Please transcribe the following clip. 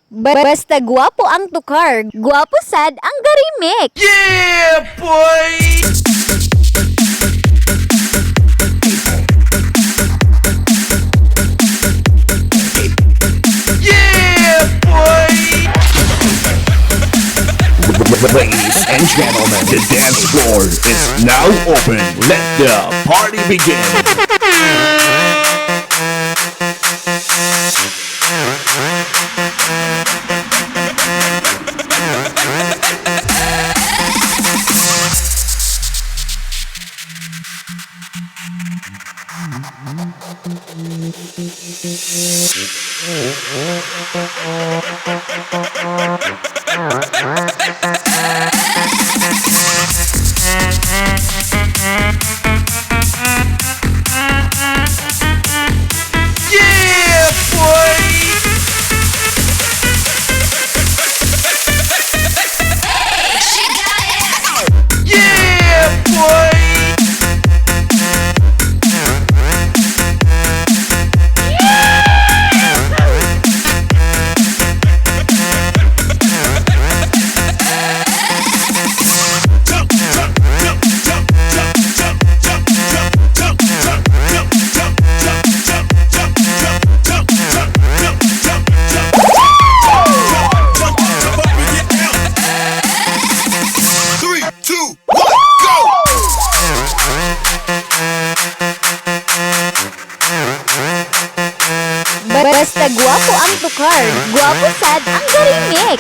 Basta guwapo ang tukar, guwapo sad ang garimik. Yeah, boy! Yeah, boy! Ladies and gentlemen, the dance floor is now open. Let the party begin. Yeah, boy! Yeah, boy! Three, two, one, go! Basta guwapo ang tukar, guwapo sad ang garimik.